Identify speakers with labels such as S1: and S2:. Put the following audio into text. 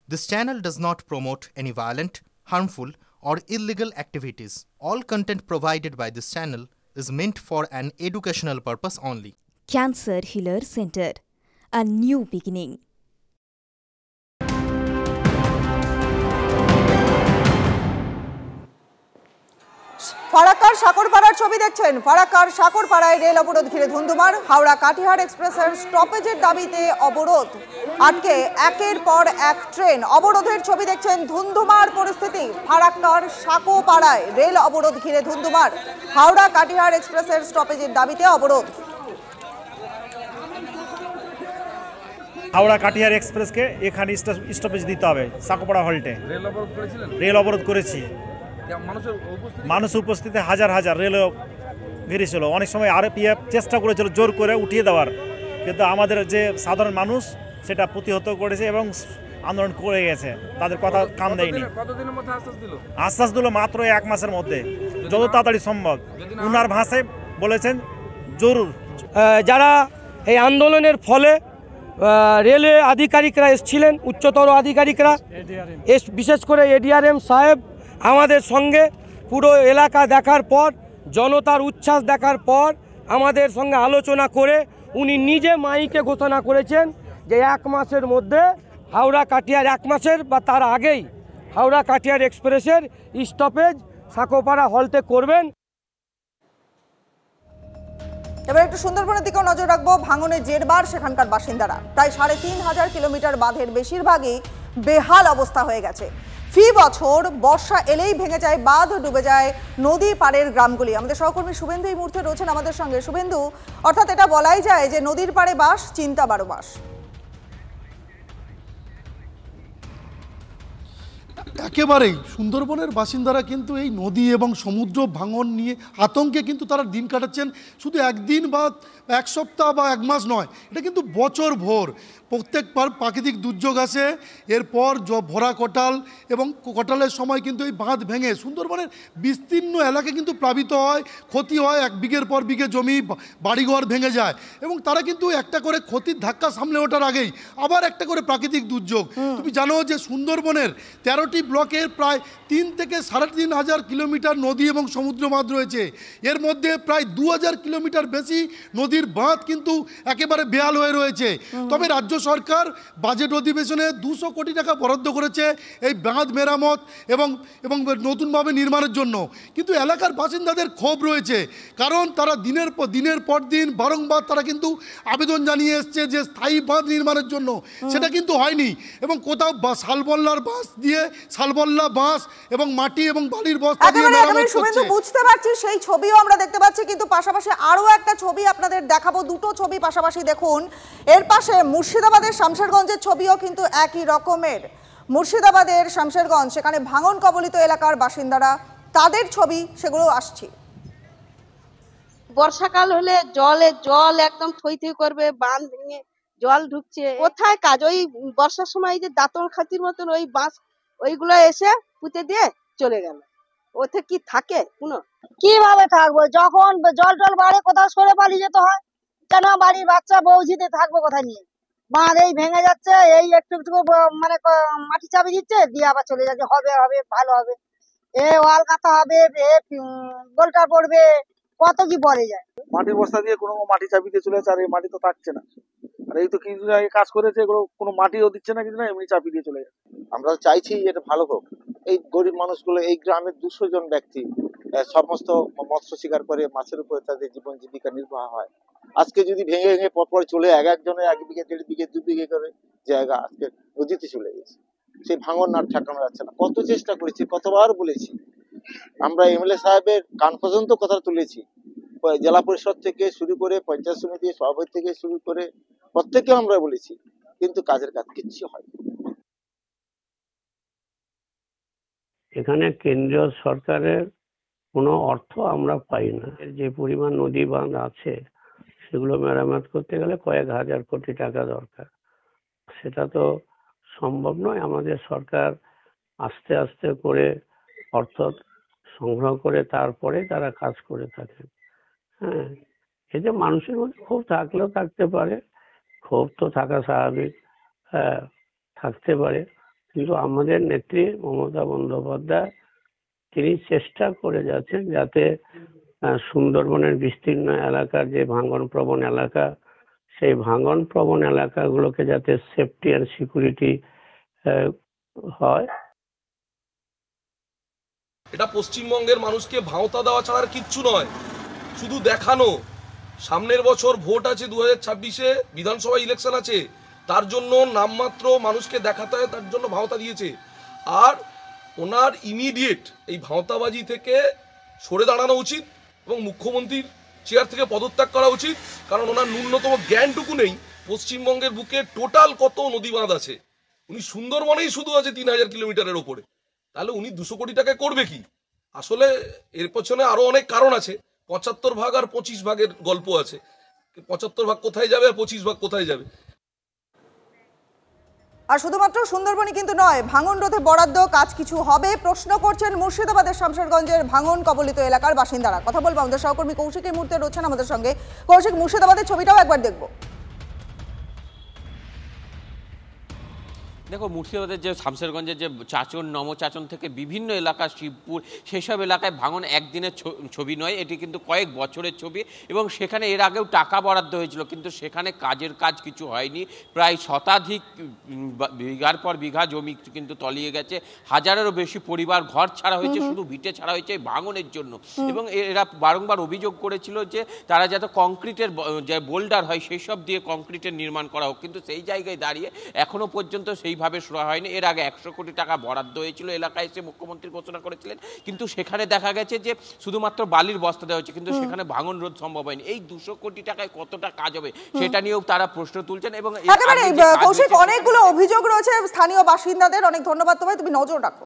S1: This channel does not promote any violent, harmful, or illegal activities. All content provided by this channel is meant for an educational purpose only.
S2: Cancer Healer Center, a new beginning.
S3: ফারাক্কার সাকরপাড়ার ছবি দেখছেন। ফারাক্কার সাকরপাড়ায় rail অবরোধ ঘিরে ধুন্ধুমার। হাওড়া কাটিহার এক্সপ্রেসের স্টপেজের দাবিতে অবরোধ, আটকে একের পর এক ট্রেন। অবরোধের ছবি দেখছেন। ধুন্ধুমার পরিস্থিতি ফারাক্কার সাকরপাড়ায় রেল অবরোধ ঘিরে ধুন্ধুমার। হাওড়া কাটিহার এক্সপ্রেসের স্টপেজের দাবিতে অবরোধ।
S4: হাওড়া কাটিহার এক্সপ্রেসকে এখানে স্টপেজ দিতে হবে। সাকরপাড়া হল্টে রেল অবরোধ করেছি। মানুষ উপস্থিতি হাজার হাজার রেল ঘিরেছিল। অনেক সময় আরপিএফ চেষ্টা করেছিল জোর করে উঠিয়ে দেওয়ার, কিন্তু আমাদের যে সাধারণ মানুষ সেটা প্রতিহত করেছে এবং আন্দোলন করে গেছে। তাদের কথা কাম দেয়নি। আশ্বাস দিল মাত্র 1 মাসের মধ্যে, যত তাড়াতাড়ি সম্ভব। উনার ভাষায় বলেছেন জরুর।
S5: যারা এই আন্দোলনের ফলে রেলে আধিকারিকরা এসেছিলেন, উচ্চতর আধিকারিকরা, বিশেষ করে এডিআরএম সাহেব আমাদের সঙ্গে পুরো এলাকা দেখার পর, জনতার উচ্ছ্বাস দেখার পর আমাদের সঙ্গে আলোচনা করে উনি নিজে মাইকে ঘোষণা করেছেন যে 1 মাসের মধ্যে হাওড়া কাটিহার, 1 মাসের বা তার আগেই হাওড়া কাটিহার এক্সপ্রেসের স্টপেজ সাকরপাড়া হল্টে করবেন।
S3: এবার একটু সুন্দরবনের দিকেও নজর রাখবো। ভাঙনের জেরবার সেখানকার বাসিন্দারা। প্রায় 3.5 কিলোমিটার বাঁধের বেশিরভাগই বেহাল অবস্থা হয়ে গেছে। ফি বছর বর্ষা এলেই ভেঙে যায় বাঁধ, ডুবে যায় নদী পাড়ের গ্রামগুলি। আমাদের সহকর্মী শুভেন্দু এই মুহূর্তে রয়েছেন আমাদের সঙ্গে। শুভেন্দু, অর্থাৎ এটা বলাই যায় যে নদীর পাড়ে বাস, চিন্তা 12 মাস।
S6: একেবারেই সুন্দরবনের বাসিন্দারা কিন্তু এই নদী এবং সমুদ্র ভাঙন নিয়ে আতঙ্কে কিন্তু তারা দিন কাটাচ্ছেন। শুধু একদিন বা 1 সপ্তাহ বা 1 মাস নয়, এটা কিন্তু বছর ভোর প্রত্যেকবার প্রাকৃতিক দুর্যোগ আসে। এরপর ভরা কটাল এবং কটালের সময় কিন্তু এই বাঁধ ভেঙে সুন্দরবনের বিস্তীর্ণ এলাকা কিন্তু প্লাবিত হয়, ক্ষতি হয়। 1 বিঘের পর বিঘে জমি, বাড়িঘর ভেঙে যায় এবং তারা কিন্তু একটা করে ক্ষতির ধাক্কা সামলে ওঠার আগেই আবার একটা করে প্রাকৃতিক দুর্যোগ। তুমি জানো যে সুন্দরবনের 13টি ব্লকের প্রায় 3 থেকে 3.5 কিলোমিটার নদী এবং সমুদ্র বাঁধ রয়েছে। এর মধ্যে প্রায় 2000 কিলোমিটার বেশি নদীর বাঁধ কিন্তু একেবারে বেহাল হয়ে রয়েছে। তবে রাজ্য সরকার বাজেট অধিবেশনে 200 কোটি টাকা বরাদ্দ করেছে এই বাঁধ মেরামত এবং নতুনভাবে নির্মাণের জন্য। কিন্তু এলাকার বাসিন্দাদের ক্ষোভ রয়েছে, কারণ তারা দিনের পর দিন বারংবার তারা কিন্তু আবেদন জানিয়ে এসছে যে স্থায়ী বাঁধ নির্মাণের জন্য। সেটা কিন্তু হয়নি এবং কোথাও শালবল্লার বাঁশ দিয়ে, শালবল্লা বাঁশ এবং মাটি এবং বালির বস্তা দিয়ে মেরামত করছে।
S3: বুঝতে পারছি, সেই ছবিও আমরা দেখতে পাচ্ছি। কিন্তু পাশাপাশি আরো একটা ছবি আপনাদের দেখাবো, দুটো ছবি পাশাপাশি দেখুন। এর পাশে মুর্শিদাবাদের শামশেরগঞ্জের ছবিও কিন্তু একই রকমের। মুর্শিদাবাদের শামশেরগঞ্জ, সেখানে ভাঙন কবলিত এলাকার বাসিন্দারা, তাদের ছবি সেগুলো আসছে।
S7: বর্ষাকাল হলে জল একদম থই থই করবে, বাঁধ ভেঙে জল ঢুকছে। কোথায় কাজ? ওই বর্ষার সময় যে দাঁতন খাতির মতন ওই বাঁশ, ওইগুলো এসে পুঁতে দিয়ে চলে গেল। ওতে কি থাকে কোনো?
S8: কিভাবে থাকবো? যখন জল বাড়ে কোথাও সরে পালিয়ে যেতে হয়। কেন বাড়ির বাচ্চা বউঝিতে থাকবো কোথায় নিয়ে? বাঁধ এই ভেঙে যাচ্ছে, এই একটু মানে মাটি চাপি দিচ্ছে, দিয়ে আবার চলে যাচ্ছে। হবে ভালো হবে, ওয়াল কাটা হবে, গোলটা পড়বে, কত কি পড়ে যায়।
S9: মাটির বস্তা দিয়ে কোনো মাটি চাপি দিয়ে চলে যাচ্ছে, আর এই মাটি তো থাকছে না। আর এই তো কিছুদিন আগে কাজ করেছে, এগুলো কোনো মাটিও দিচ্ছে না, কিছু না, এমনি চাপি দিয়ে চলে যাচ্ছে। আমরা চাইছি এটা ভালো হোক। এই গরিব মানুষগুলো, এই গ্রামের 200 জন ব্যক্তি সমস্ত মৎস্য শিকার করে মাছের উপরে তাদের জীবন জীবিকা নির্বাহ হয়। আজকে যদি ভেঙে ভেঙে পরপর চলে একজনের 1 বিঘে 1.5 বিঘে 2 বিঘে করে জায়গা আজকে নদীতে চলে গেছে। সেই ভাঙন আর ঠেকানো যাচ্ছে না। কত চেষ্টা করেছি, কতবার বলেছি আমরা। এমএলএ সাহেবের কান পর্যন্ত কথা তুলেছি, জেলা পরিষদ থেকে শুরু করে পঞ্চায়েত সমিতি সভাপতি থেকে শুরু করে প্রত্যেককে আমরা বলেছি, কিন্তু কাজের কাজ কিচ্ছু হয়।
S10: এখানে কেন্দ্রীয় সরকারের কোনো অর্থ আমরা পাই না। যে পরিমাণ নদী বাঁধ আছে সেগুলো মেরামত করতে গেলে কয়েক হাজার কোটি টাকা দরকার। সেটা তো সম্ভব নয়। আমাদের সরকার আস্তে আস্তে করে অর্থ সংগ্রহ করে তারপরে তারা কাজ করে থাকেন। হ্যাঁ, এতে মানুষের মধ্যে ক্ষোভ থাকলেও থাকতে পারে, ক্ষোভ তো থাকা স্বাভাবিক, থাকতে পারে, কিন্তু আমাদের নেত্রী মমতা বন্দ্যোপাধ্যায় তিনি চেষ্টা করে যাচ্ছেন যাতে সুন্দরবনের বিস্তীর্ণ এলাকার যে ভাঙন প্রবণ এলাকা, সেই ভাঙন প্রবণ এলাকাগুলোকে যাতে সেফটি আর সিকিউরিটি হয়।
S11: এটা পশ্চিমবঙ্গের মানুষকে ভাঁওতা দেওয়া ছাড়া আর কিচ্ছু নয়, শুধু দেখানো। সামনের বছর ভোট আছে, 2026-এ বিধানসভা ইলেকশন আছে, তার জন্য নামমাত্র মানুষকে দেখাতে হয়, তার জন্য ভাঁওতা দিয়েছে। আর ওনার ইমিডিয়েট এই ভাঁওতাবাজি থেকে সরে দাঁড়ানো উচিত এবং মুখ্যমন্ত্রীর চেয়ার থেকে পদত্যাগ করা উচিত, কারণ ওনার ন্যূনতম জ্ঞানটুকু নেই পশ্চিমবঙ্গের বুকে টোটাল কত নদী বাঁধ আছে। উনি সুন্দরবনেই শুধু আছে 3000 কিলোমিটারের ওপরে, তাহলে উনি 200 কোটি টাকায় করবে কি? আসলে এর পেছনে আরো অনেক কারণ আছে। 75 ভাগ আর 25 ভাগের গল্প আছে। 75 ভাগ কোথায় যাবে আর 25 ভাগ কোথায় যাবে?
S3: আর শুধুমাত্র সুন্দরবনই কিন্তু নয়, ভাঙন রোধে বরাদ্দ কাজ কিছু হবে প্রশ্ন করছেন মুর্শিদাবাদের শামশেরগঞ্জের ভাঙন কবলিত এলাকার বাসিন্দারা। কথা বলবো আমাদের সহকর্মী কৌশিক এই মুহূর্তে রয়েছেন আমাদের সঙ্গে। কৌশিক, মুর্শিদাবাদের ছবিটাও একবার দেখবো।
S12: দেখো, মুর্শিদাবাদের যে শামশেরগঞ্জের যে চাচন, নমচাচন থেকে বিভিন্ন এলাকা, শিবপুর, সেসব এলাকায় ভাঙন একদিনের ছবি নয়, এটি কিন্তু কয়েক বছরের ছবি। এবং সেখানে এর আগেও টাকা বরাদ্দ হয়েছিল, কিন্তু সেখানে কাজের কাজ কিছু হয়নি। প্রায় শতাধিক বিঘার পর বিঘা জমি কিন্তু তলিয়ে গেছে। হাজারেরও বেশি পরিবার ঘর ছাড়া হয়েছে, শুধু ভিটে ছাড়া হয়েছে ভাঙনের জন্য। এবং এরা বারংবার অভিযোগ করেছিল যে তারা যাতে কংক্রিটের যে বোল্ডার হয় সেই সব দিয়ে কংক্রিটের নির্মাণ করা হোক, কিন্তু সেই জায়গায় দাঁড়িয়ে এখনো পর্যন্ত সেইভাবে শুরু হয়নি। এর আগে 100 কোটি টাকা বরাদ্দ হয়েছিল, এলাকায় এসে মুখ্যমন্ত্রী ঘোষণা করেছিলেন, কিন্তু সেখানে দেখা গেছে যে শুধুমাত্র বালির বস্তা দেওয়া হচ্ছে, কিন্তু সেখানে ভাঙন রোধ সম্ভব হয়নি। এই 200 কোটি টাকায় কতটা কাজ হবে সেটা নিয়েও তারা প্রশ্ন তুলছেন। এবং
S3: কৌশিক, অনেকগুলো অভিযোগ রয়েছে স্থানীয় বাসিন্দাদের। অনেক ধন্যবাদ তোমায়, তুমি নজর রাখো।